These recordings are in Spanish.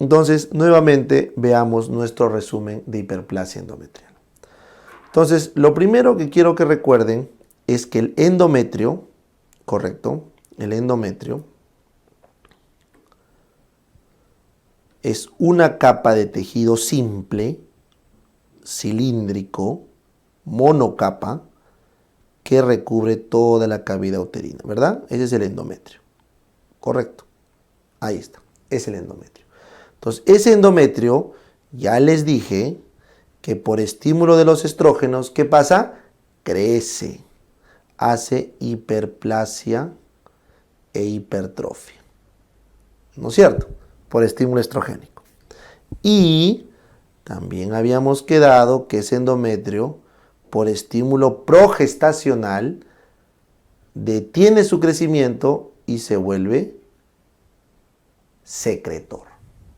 Entonces, nuevamente veamos nuestro resumen de hiperplasia endometrial. Entonces, lo primero que quiero que recuerden es que el endometrio, correcto, el endometrio es una capa de tejido simple, cilíndrico, monocapa, que recubre toda la cavidad uterina, ¿verdad? Ese es el endometrio, correcto. Ahí está, es el endometrio. Entonces, ese endometrio, ya les dije que por estímulo de los estrógenos, ¿qué pasa? Crece, hace hiperplasia e hipertrofia, ¿no es cierto? Por estímulo estrogénico. Y también habíamos quedado que ese endometrio, por estímulo progestacional, detiene su crecimiento y se vuelve secretor,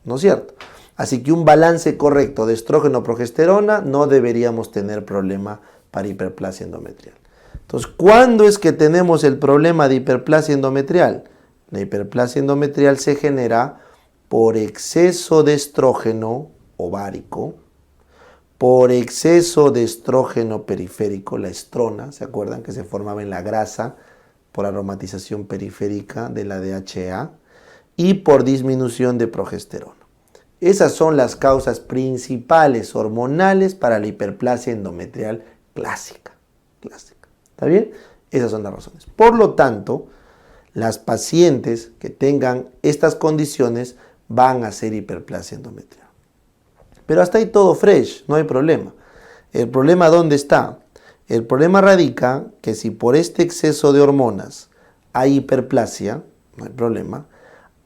¿no es cierto? Así que un balance correcto de estrógeno-progesterona no deberíamos tener problema para hiperplasia endometrial. Entonces, ¿cuándo es que tenemos el problema de hiperplasia endometrial? La hiperplasia endometrial se genera por exceso de estrógeno ovárico, por exceso de estrógeno periférico, la estrona, ¿se acuerdan que se formaba en la grasa por aromatización periférica de la DHEA? Y por disminución de progesterona. Esas son las causas principales hormonales para la hiperplasia endometrial clásica. ¿Está bien? Esas son las razones. Por lo tanto, las pacientes que tengan estas condiciones van a hacer hiperplasia endometrial. Pero hasta ahí todo fresh, no hay problema. ¿El problema dónde está? El problema radica que si por este exceso de hormonas hay hiperplasia, no hay problema,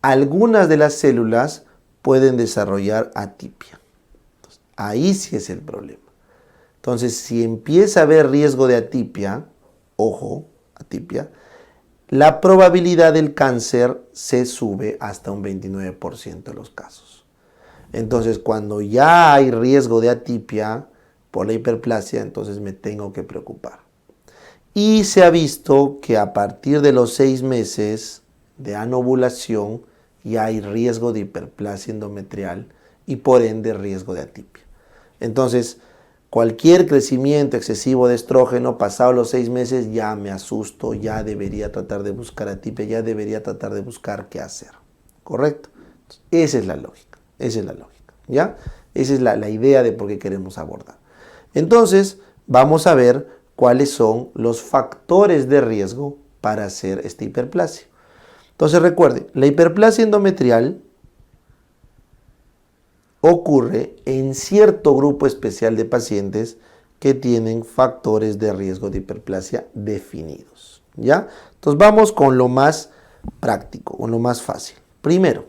algunas de las células pueden desarrollar atipia. Entonces, ahí sí es el problema. Entonces, si empieza a haber riesgo de atipia, ojo, atipia, la probabilidad del cáncer se sube hasta un 29% de los casos. Entonces, cuando ya hay riesgo de atipia por la hiperplasia, entonces me tengo que preocupar. Y se ha visto que a partir de los 6 meses de anovulación ya hay riesgo de hiperplasia endometrial y por ende riesgo de atipia. Entonces, cualquier crecimiento excesivo de estrógeno pasado los 6 meses ya me asusto, ya debería tratar de buscar atipia, ya debería tratar de buscar qué hacer. ¿Correcto? Entonces, esa es la lógica, ¿ya? Esa es la idea de por qué queremos abordar. Entonces, vamos a ver cuáles son los factores de riesgo para hacer esta hiperplasia. Entonces recuerden, la hiperplasia endometrial ocurre en cierto grupo especial de pacientes que tienen factores de riesgo de hiperplasia definidos, ¿ya? Entonces vamos con lo más práctico, con lo más fácil. Primero,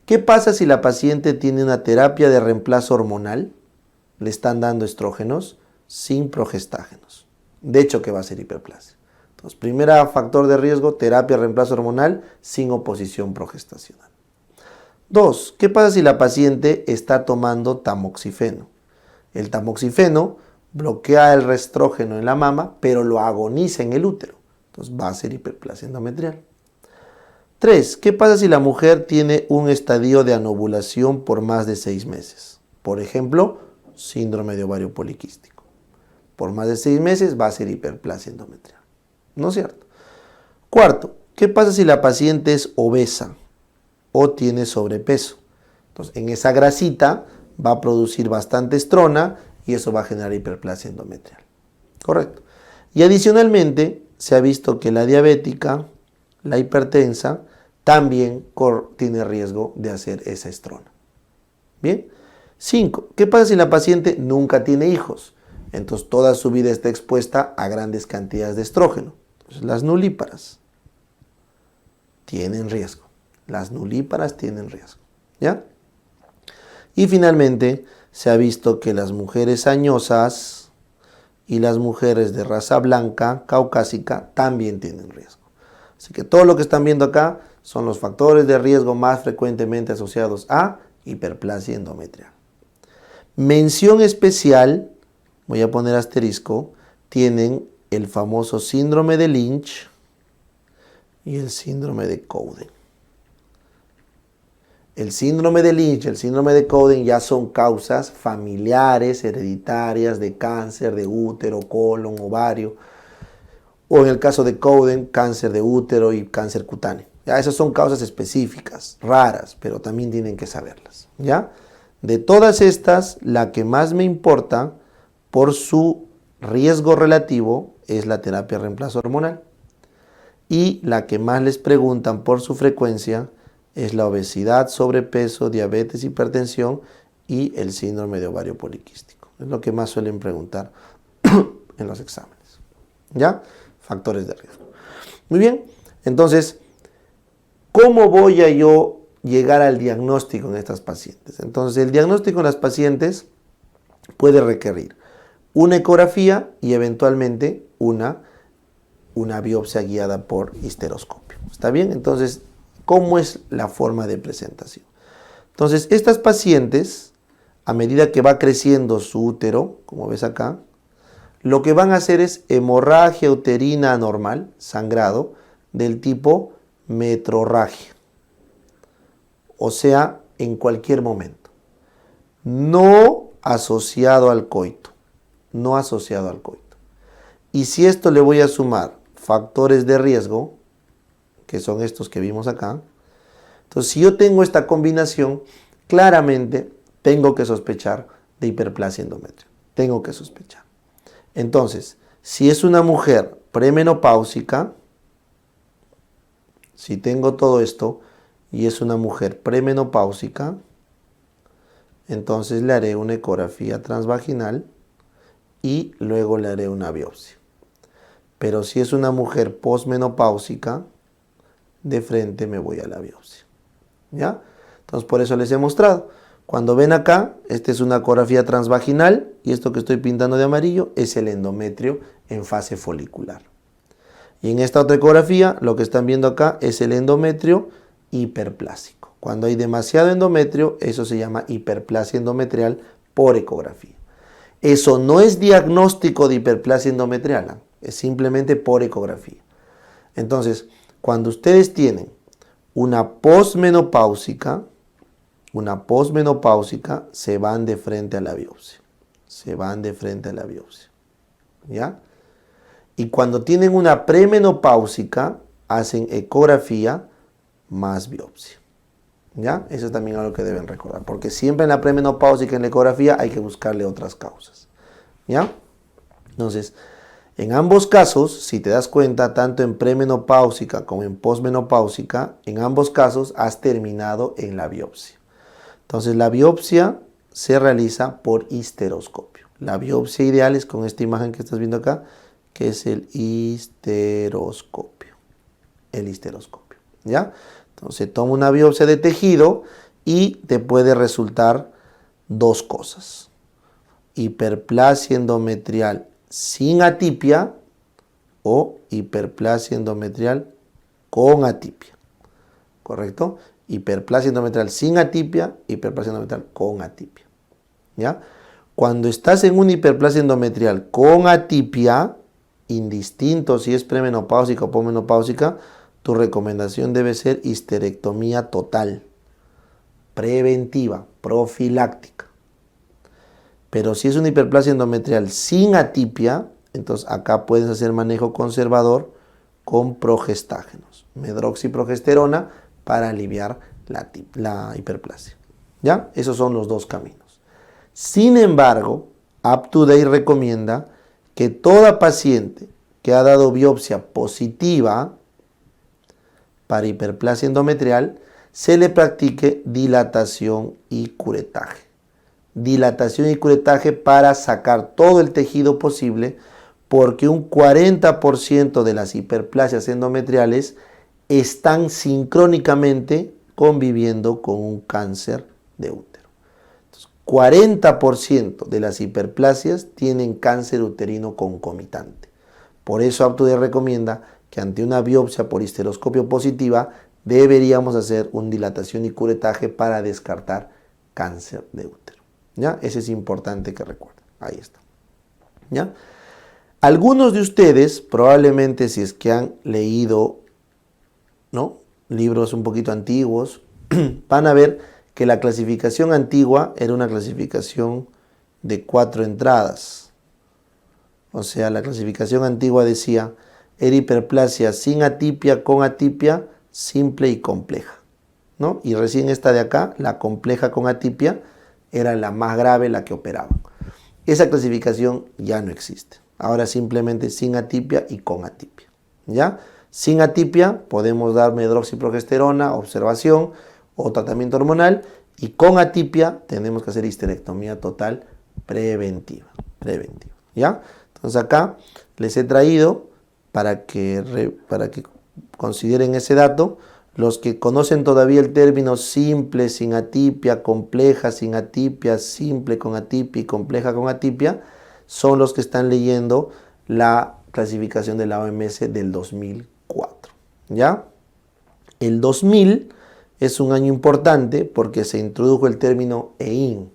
¿qué pasa si la paciente tiene una terapia de reemplazo hormonal? Le están dando estrógenos sin progestágenos. De hecho, que va a ser hiperplasia. Entonces, primer factor de riesgo, terapia de reemplazo hormonal sin oposición progestacional. 2. ¿Qué pasa si la paciente está tomando tamoxifeno? El tamoxifeno bloquea el estrógeno en la mama, pero lo agoniza en el útero. Entonces va a ser hiperplasia endometrial. 3. ¿Qué pasa si la mujer tiene un estadio de anovulación por más de 6 meses? Por ejemplo, síndrome de ovario poliquístico. Por más de 6 meses va a ser hiperplasia endometrial. ¿No es cierto? 4. ¿Qué pasa si la paciente es obesa o tiene sobrepeso? Entonces, en esa grasita va a producir bastante estrona y eso va a generar hiperplasia endometrial. ¿Correcto? Y adicionalmente, se ha visto que la diabética, la hipertensa, también tiene riesgo de hacer esa estrona. ¿Bien? 5. ¿Qué pasa si la paciente nunca tiene hijos? Entonces, toda su vida está expuesta a grandes cantidades de estrógeno. Entonces, las nulíparas tienen riesgo. ¿Ya? Y finalmente, se ha visto que las mujeres añosas y las mujeres de raza blanca, caucásica, también tienen riesgo. Así que todo lo que están viendo acá son los factores de riesgo más frecuentemente asociados a hiperplasia endometrial. Mención especial, voy a poner asterisco, tienen el famoso síndrome de Lynch y el síndrome de Cowden. El síndrome de Lynch, el síndrome de Cowden ya son causas familiares, hereditarias, de cáncer de útero, colon, ovario, o en el caso de Cowden, cáncer de útero y cáncer cutáneo. Ya, esas son causas específicas, raras, pero también tienen que saberlas. ¿Ya? De todas estas, la que más me importa por su riesgo relativo es la terapia de reemplazo hormonal. Y la que más les preguntan por su frecuencia es la obesidad, sobrepeso, diabetes, hipertensión y el síndrome de ovario poliquístico. Es lo que más suelen preguntar en los exámenes. ¿Ya? Factores de riesgo. Muy bien, entonces, ¿cómo voy a yo llegar al diagnóstico en estas pacientes? Entonces, el diagnóstico en las pacientes puede requerir una ecografía y eventualmente una biopsia guiada por histeroscopio. ¿Está bien? Entonces, ¿cómo es la forma de presentación? Entonces, estas pacientes, a medida que va creciendo su útero, como ves acá, lo que van a hacer es hemorragia uterina anormal, sangrado, del tipo metrorragia. O sea, en cualquier momento. No asociado al coito. No asociado al coito. Y si esto le voy a sumar factores de riesgo, que son estos que vimos acá, entonces si yo tengo esta combinación, claramente tengo que sospechar de hiperplasia endometrial. Tengo que sospechar. Entonces, si es una mujer premenopáusica, si tengo todo esto y es una mujer premenopáusica, entonces le haré una ecografía transvaginal y luego le haré una biopsia. Pero si es una mujer posmenopáusica, de frente me voy a la biopsia. ¿Ya? Entonces por eso les he mostrado. Cuando ven acá, esta es una ecografía transvaginal y esto que estoy pintando de amarillo es el endometrio en fase folicular. Y en esta otra ecografía, lo que están viendo acá es el endometrio hiperplásico. Cuando hay demasiado endometrio, eso se llama hiperplasia endometrial por ecografía. Eso no es diagnóstico de hiperplasia endometrial, es simplemente por ecografía. Entonces, cuando ustedes tienen una posmenopáusica, se van de frente a la biopsia. Se van de frente a la biopsia. ¿Ya? Y cuando tienen una premenopáusica, hacen ecografía más biopsia. ¿Ya? Eso es también algo que deben recordar, porque siempre en la premenopáusica, en la ecografía, hay que buscarle otras causas. ¿Ya? Entonces, en ambos casos, si te das cuenta, tanto en premenopáusica como en posmenopáusica, en ambos casos has terminado en la biopsia. Entonces, la biopsia se realiza por histeroscopio. La biopsia ideal es con esta imagen que estás viendo acá, que es el histeroscopio. El histeroscopio, ¿ya? Entonces, toma una biopsia de tejido y te puede resultar dos cosas. Hiperplasia endometrial sin atipia o hiperplasia endometrial con atipia. ¿Correcto? Hiperplasia endometrial sin atipia, hiperplasia endometrial con atipia. ¿Ya? Cuando estás en una hiperplasia endometrial con atipia, indistinto si es premenopáusica o posmenopáusica, tu recomendación debe ser histerectomía total, preventiva, profiláctica. Pero si es una hiperplasia endometrial sin atipia, entonces acá puedes hacer manejo conservador con progestágenos, medroxiprogesterona para aliviar la hiperplasia. ¿Ya? Esos son los dos caminos. Sin embargo, UpToDate recomienda que toda paciente que ha dado biopsia positiva para hiperplasia endometrial se le practique dilatación y curetaje. Dilatación y curetaje para sacar todo el tejido posible, porque un 40% de las hiperplasias endometriales están sincrónicamente conviviendo con un cáncer de útero. Entonces, 40% de las hiperplasias tienen cáncer uterino concomitante. Por eso UpToDate recomienda que ante una biopsia por histeroscopio positiva deberíamos hacer una dilatación y curetaje para descartar cáncer de útero. ¿Ya? Ese es importante que recuerden. Ahí está. ¿Ya? Algunos de ustedes, probablemente si es que han leído, ¿no?, libros un poquito antiguos, van a ver que la clasificación antigua era una clasificación de 4 entradas. O sea, la clasificación antigua decía, era hiperplasia sin atipia, con atipia, simple y compleja, ¿no? Y recién esta de acá, la compleja con atipia, era la más grave, la que operaban. Esa clasificación ya no existe. Ahora simplemente sin atipia y con atipia, ¿ya? Sin atipia podemos dar medroxiprogesterona, observación o tratamiento hormonal, y con atipia tenemos que hacer histerectomía total preventiva, ¿ya? Entonces acá les he traído para que consideren ese dato. Los que conocen todavía el término simple sin atipia, compleja sin atipia, simple con atipia y compleja con atipia, son los que están leyendo la clasificación de la OMS del 2004, ¿ya? El 2000 es un año importante porque se introdujo el término EIN,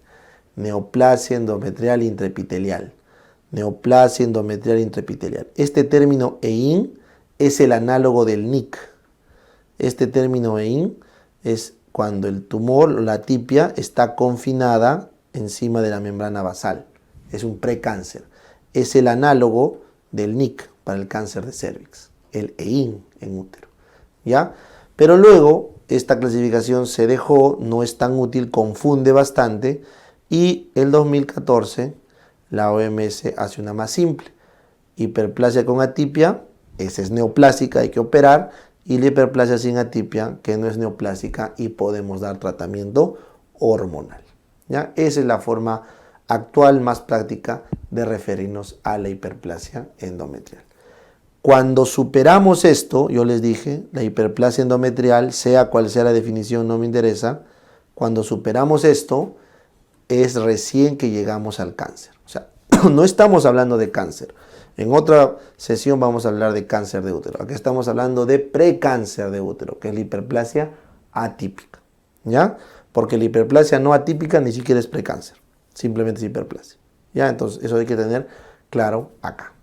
neoplasia endometrial intraepitelial. Neoplasia endometrial intraepitelial. Este término EIN es el análogo del NIC. Este término EIN es cuando el tumor o la atipia está confinada encima de la membrana basal. Es un precáncer. Es el análogo del NIC para el cáncer de cervix, el EIN en útero, ¿ya? Pero luego esta clasificación se dejó, no es tan útil, confunde bastante, y el 2014 la OMS hace una más simple. Hiperplasia con atipia, esa es neoplásica, hay que operar, y la hiperplasia sin atipia, que no es neoplásica y podemos dar tratamiento hormonal, ¿ya? Esa es la forma actual más práctica de referirnos a la hiperplasia endometrial. Cuando superamos esto, yo les dije, la hiperplasia endometrial, sea cual sea la definición, no me interesa, cuando superamos esto, es recién que llegamos al cáncer. O sea, no estamos hablando de cáncer. En otra sesión vamos a hablar de cáncer de útero. Aquí estamos hablando de precáncer de útero, que es la hiperplasia atípica, ¿ya? Porque la hiperplasia no atípica ni siquiera es precáncer, simplemente es hiperplasia, ¿ya? Entonces eso hay que tener claro acá.